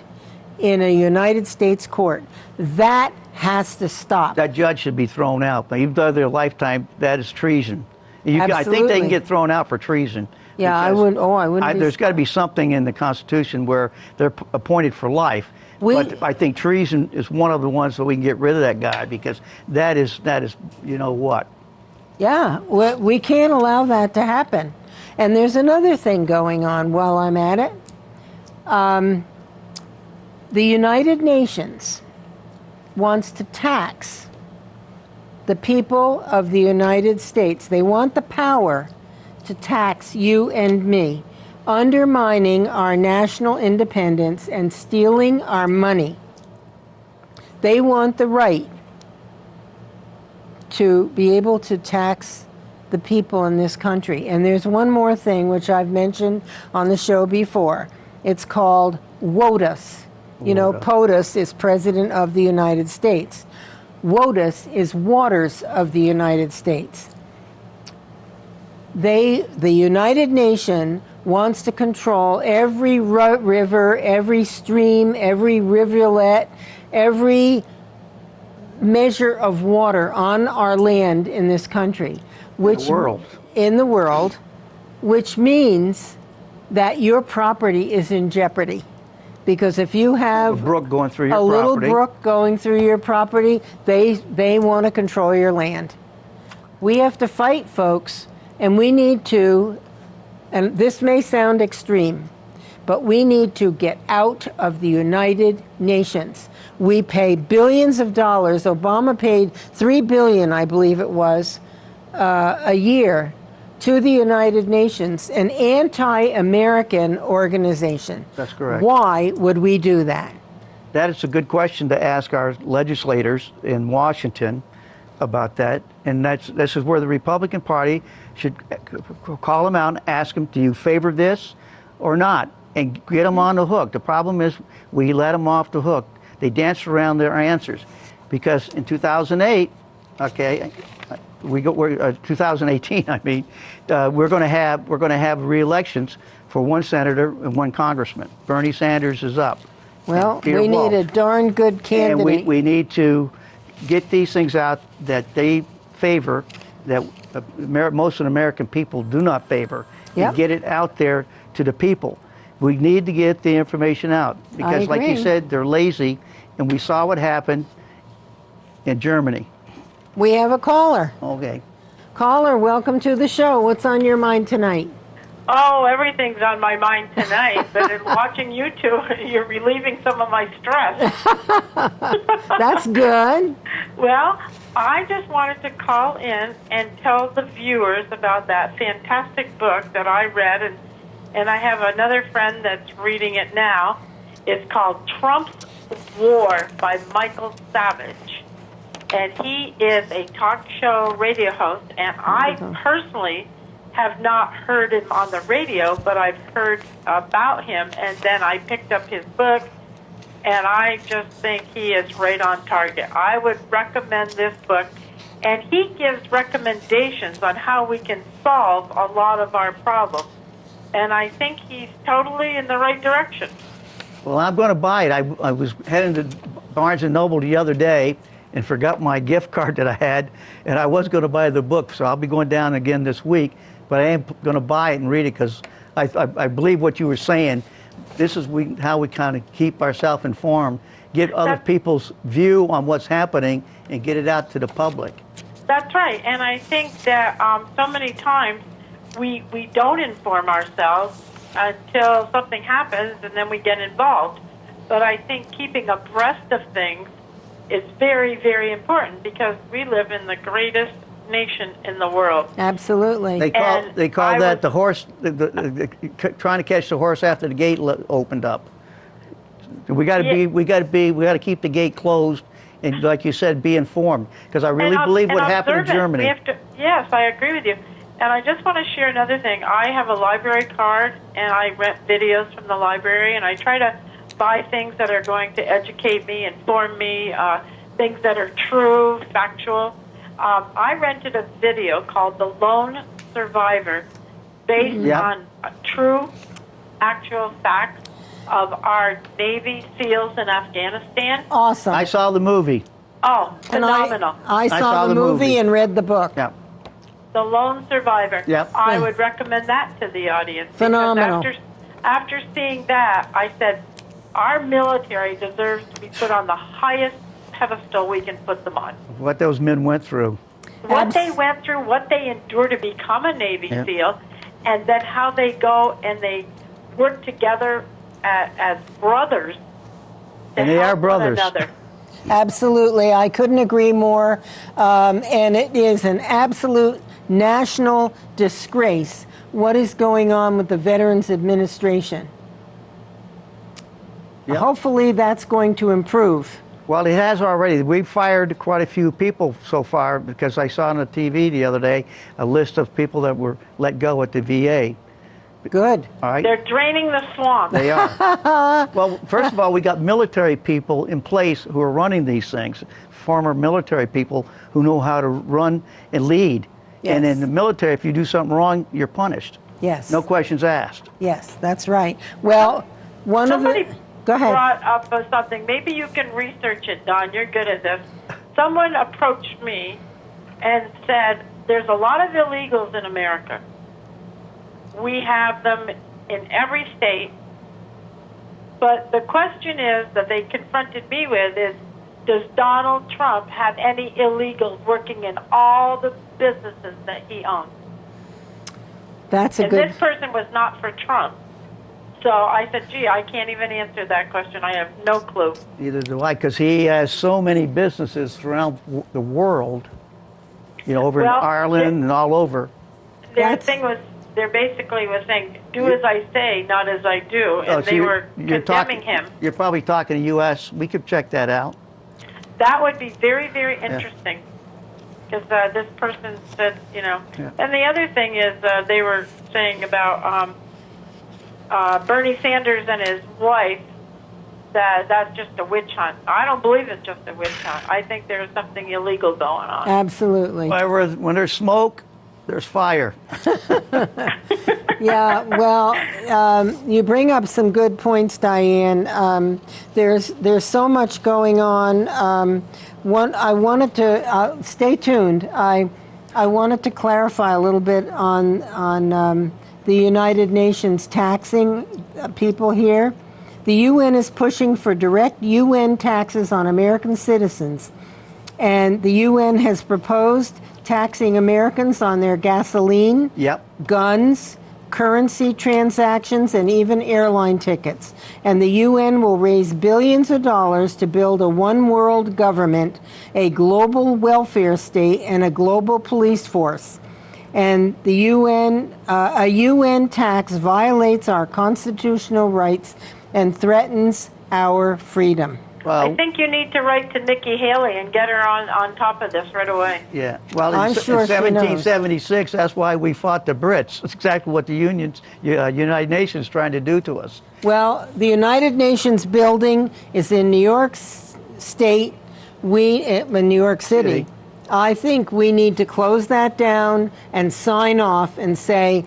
in a United States court. That has to stop. That judge should be thrown out. Now, even though their lifetime, that is treason. I think they Absolutely. can get thrown out for treason. Yeah, I because wouldn't. Oh, I wouldn't. There's got to be something in the Constitution where they're appointed for life. But I think treason is one of the ones that we can get rid of that guy, because that is you know what. Yeah, we can't allow that to happen. And there's another thing going on while I'm at it. The United Nations wants to tax the people of the United States. They want the power to tax you and me, undermining our national independence and stealing our money. They want the right to be able to tax the people in this country. And there's one more thing which I've mentioned on the show before. It's called WOTUS. You know, POTUS is President of the United States. WOTUS is Waters of the United States. The United Nations wants to control every river, every stream, every rivulet, every measure of water on our land in this country, in the world, which means that your property is in jeopardy. Because if you have a brook going through your little property, brook going through your property, they want to control your land. We have to fight, folks, and we need to, and this may sound extreme, but we need to get out of the United Nations. We pay billions of dollars. Obama paid $3 billion, I believe it was, a year to the United Nations, an anti-American organization. That's correct. Why would we do that? That is a good question to ask our legislators in Washington about that. And this is where the Republican Party should call them out and ask them, do you favor this or not? And get them on the hook. The problem is we let them off the hook. They dance around their answers. Because in 2008, okay, we're 2018. I mean, we're going to have re-elections for one senator and one congressman. Bernie Sanders is up. Well, we need a darn good candidate. And we need to get these things out that they favor, that most of the American people do not favor, and get it out there to the people. We need to get the information out because, like you said, they're lazy, and we saw what happened in Germany. We have a caller. Okay. Caller, welcome to the show. What's on your mind tonight? Oh, everything's on my mind tonight, but in watching you two, you're relieving some of my stress. That's good. Well, I just wanted to call in and tell the viewers about that fantastic book that I read, and I have another friend that's reading it now. It's called Trump's War by Michael Savage. And he is a talk show radio host, and I personally have not heard him on the radio, but I've heard about him, and then I picked up his book, and I just think he is right on target. I would recommend this book, and he gives recommendations on how we can solve a lot of our problems, and I think he's totally in the right direction. Well, I'm going to buy it. I was heading to Barnes & Noble the other day and forgot my gift card that I had, and I was going to buy the book, so I'll be going down again this week, but I am going to buy it and read it because I believe what you were saying. This is how we kind of keep ourselves informed, get other people's view on what's happening, and get it out to the public. That's right, and I think that so many times we don't inform ourselves until something happens, and then we get involved. But I think keeping abreast of things is very, very important because we live in the greatest nation in the world. Absolutely. They call that the horse, trying to catch the horse after the gate opened up. We got to keep the gate closed, and like you said, be informed. Because I really believe what happened in Germany. Yes, I agree with you. And I just want to share another thing. I have a library card, and I rent videos from the library, and I try to buy things that are going to educate me, inform me, things that are true, factual. I rented a video called The Lone Survivor based on true, actual facts of our Navy SEALs in Afghanistan. Awesome. I saw the movie. Oh, phenomenal. I saw the movie and read the book. Yeah. The Lone Survivor. Yep. I would recommend that to the audience. Phenomenal. After seeing that, I said, our military deserves to be put on the highest pedestal we can put them on. What those men went through. What they went through, what they endured to become a Navy SEAL, and then how they go and they work together as brothers. And they are brothers. One another. Absolutely. I couldn't agree more. And it is an absolute national disgrace what is going on with the Veterans Administration. Yep. Hopefully that's going to improve. Well, it has already. We've fired quite a few people so far because I saw on the TV the other day a list of people that were let go at the VA. Good. All right? They're draining the swamp. They are. Well, first of all, we got military people in place who are running these things, former military people who know how to run and lead. Yes. And in the military, if you do something wrong, you're punished. Yes. No questions asked. Yes, that's right. Well, Somebody Go ahead. brought up something. Maybe you can research it, Don. You're good at this. Someone approached me and said, there's a lot of illegals in America. We have them in every state. But the question is that they confronted me with is, does Donald Trump have any illegals working in all the businesses that he owns? That's a And good. this person was not for Trump. So I said, gee, I can't even answer that question. I have no clue. Neither do I, because he has so many businesses throughout the world, over in Well, Ireland and all over. Their thing was, they basically was saying, do as I say, not as I do. And So they were you're condemning him. You're probably talking to U.S. We could check that out. That would be very, very interesting. Because this person said, Yeah. And the other thing is they were saying about Bernie Sanders and his wife, that's just a witch hunt. I don't believe it's just a witch hunt. I think there's something illegal going on. Absolutely. When there's smoke, there's fire. Yeah, well, you bring up some good points, Diane. There's so much going on. I wanted to stay tuned. I wanted to clarify a little bit on the United Nations taxing people here. The UN is pushing for direct UN taxes on American citizens, and the UN has proposed taxing Americans on their gasoline, Yep. guns, currency transactions, and even airline tickets. And the UN will raise billions of dollars to build a one-world government, a global welfare state, and a global police force. And the a UN tax violates our constitutional rights and threatens our freedom. I think you need to write to Nikki Haley and get her on top of this right away. Yeah. Well, I'm in sure she knows. 1776, that's why we fought the Brits. That's exactly what the United Nations is trying to do to us. Well, the United Nations building is in New York State, in New York City. I think we need to close that down and sign off and say,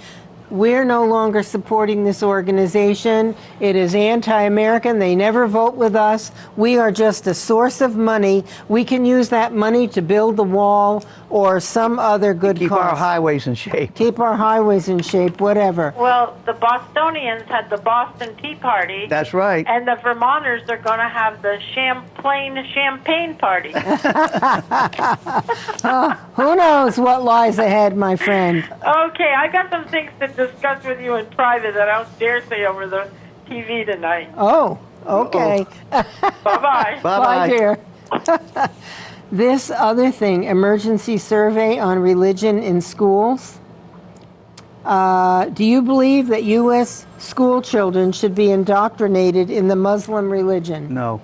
we're no longer supporting this organization. It is anti-American. They never vote with us. We are just a source of money. We can use that money to build the wall or some other good Keep cause. our highways in shape. Keep our highways in shape, whatever. Well, the Bostonians had the Boston Tea Party. That's right. And the Vermonters are going to have the Champagne Party. Who knows what lies ahead, my friend? Okay, I got some things to discuss with you in private that I don't dare say over the TV tonight. Oh, okay. Bye-bye. Bye, dear. This other thing, emergency survey on religion in schools. Do you believe that U.S. school children should be indoctrinated in the Muslim religion? No.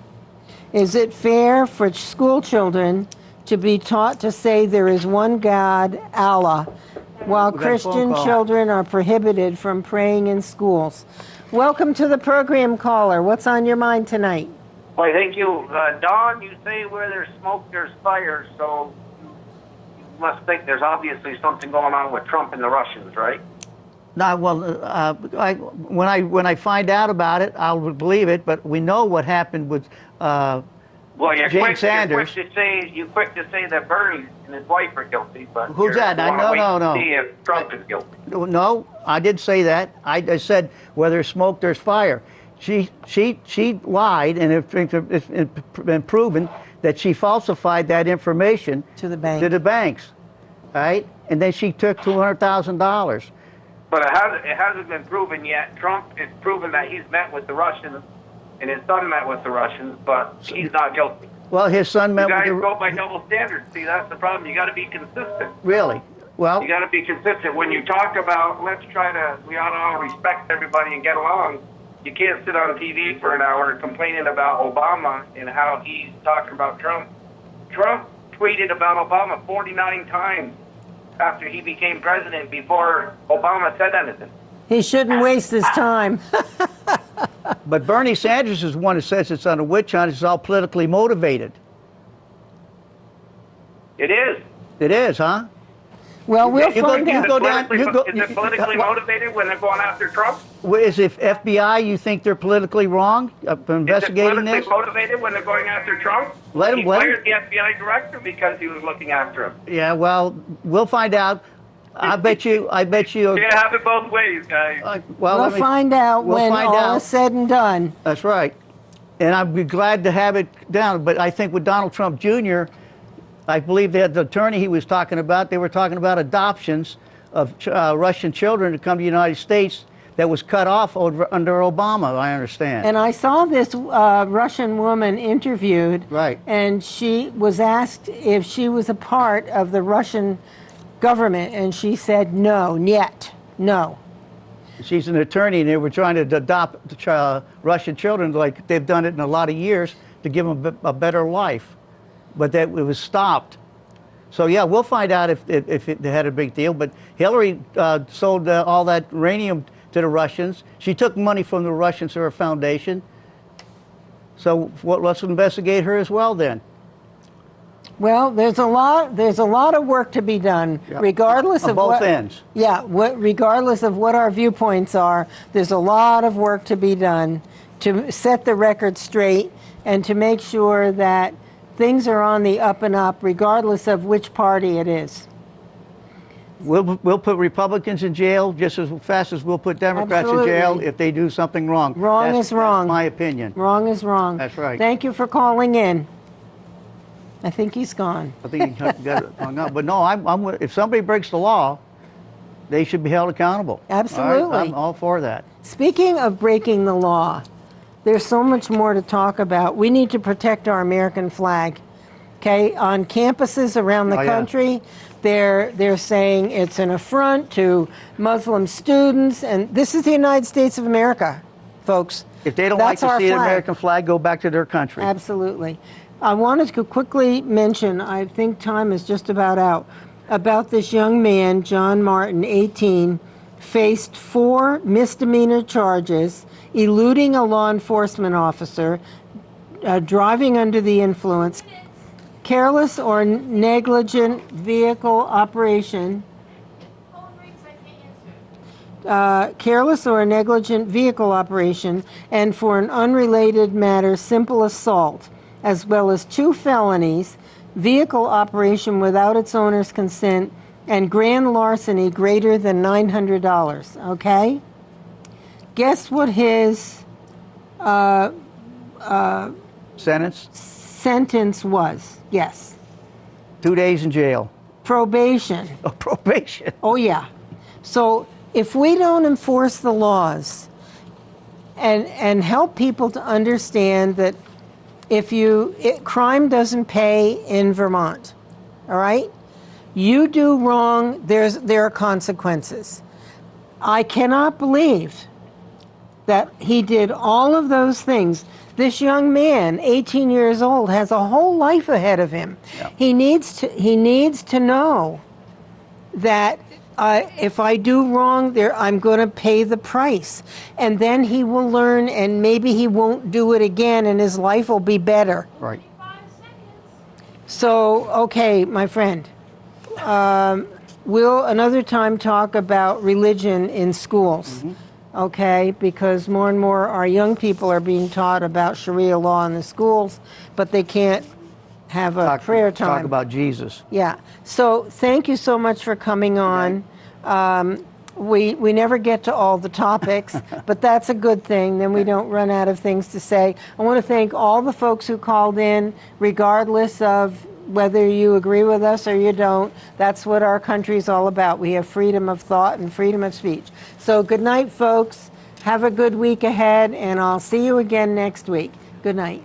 Is it fair for school children to be taught to say there is one God, Allah, while We got a phone Christian call. children are prohibited from praying in schools? Welcome to the program, caller. What's on your mind tonight? Why, thank you. Don, you say where there's smoke, there's fire, so you must think there's obviously something going on with Trump and the Russians, right? No, well, when I find out about it, I'll believe it. But we know what happened with Well, James Sanders. You're quick to say that Bernie and his wife are guilty, but Who's that? you wanna wait No. to see if Trump is guilty. No, I didn't say that. I said where there's smoke, there's fire. She lied, and it's been proven that she falsified that information To the bank. to the banks, right? And then she took $200,000. But it hasn't been proven yet. Trump is proven that he's met with the Russians, and his son met with the Russians, but he's not guilty. Well, his son You met guys with go by double standards. See, that's the problem. You got to be consistent. Really? Well, You got to be consistent. When you talk about, we ought to all respect everybody and get along. You can't sit on TV for an hour complaining about Obama and how he's talking about Trump. Trump tweeted about Obama 49 times after he became president before Obama said anything. He shouldn't waste his time. But Bernie Sanders is one who says it's on a witch hunt. It's all politically motivated. It is. It is, huh? Well, we'll You go- find you out. go down- Is it politically motivated when they're going after Trump? Is if FBI, you think they're politically wrong for investigating Is it this? politically motivated when they're going after Trump? Let 'em- He let 'em- fired the FBI director because he was looking after him. Yeah, well, we'll find out. I bet you. You can't have it both ways, guys. Well, We'll find out we'll when find all out. is said and done. That's right. And I'd be glad to have it down. But I think with Donald Trump Jr., I believe that the attorney he was talking about, they were talking about adoptions of Russian children to come to the United States that was cut off under Obama, I understand. And I saw this Russian woman interviewed. Right. And she was asked if she was a part of the Russian government, and she said no, yet, no. She's an attorney, and they were trying to adopt Russian children like they've done it in a lot of years to give them a better life. But that it was stopped. So, yeah, we'll find out if they had a big deal. But Hillary sold all that uranium to the Russians. She took money from the Russians to her foundation. So let's investigate her as well then. Well, there's a lot of work to be done, regardless of both what, ends. Yeah, regardless of what our viewpoints are, there's a lot of work to be done to set the record straight and to make sure that things are on the up and up, regardless of which party it is. We'll put Republicans in jail just as fast as we'll put Democrats in jail Absolutely. if they do something wrong. Wrong is wrong. That's my opinion. Wrong is wrong. That's right. Thank you for calling in. I think he's gone. I think he got it hung up. But no, if somebody breaks the law, they should be held accountable. Absolutely. All right? I'm all for that. Speaking of breaking the law, there's so much more to talk about. We need to protect our American flag. Okay, on campuses around the country, they're saying it's an affront to Muslim students, and this is the United States of America, folks. If they don't That's like to our see the flag. American flag, go back to their country. Absolutely. I wanted to quickly mention, I think time is just about out, about this young man, John Martin, 18, faced 4 misdemeanor charges, eluding a law enforcement officer, driving under the influence, careless or negligent vehicle operation, careless or negligent vehicle operation, and for an unrelated matter, simple assault, as well as 2 felonies, vehicle operation without its owner's consent, and grand larceny greater than $900. Okay? Guess what his sentence was? Yes. 2 days in jail. Probation. Oh, probation. Oh, yeah. So if we don't enforce the laws and help people to understand that crime doesn't pay in Vermont, all right? You do wrong, there are consequences. I cannot believe that he did all of those things. This young man, 18 years old, has a whole life ahead of him. Yeah. He needs to know that if I do wrong, I'm going to pay the price. And then he will learn, and maybe he won't do it again, and his life will be better. Right. So, okay, my friend, we'll another time talk about religion in schools. Mm-hmm. Okay, because more and more our young people are being taught about Sharia law in the schools, but they can't have a prayer time. Talk about Jesus. Yeah. So thank you so much for coming on. We never get to all the topics, but that's a good thing. Then we don't run out of things to say. I want to thank all the folks who called in, regardless of whether you agree with us or you don't. That's what our country is all about. We have freedom of thought and freedom of speech. So good night, folks. Have a good week ahead, and I'll see you again next week. Good night.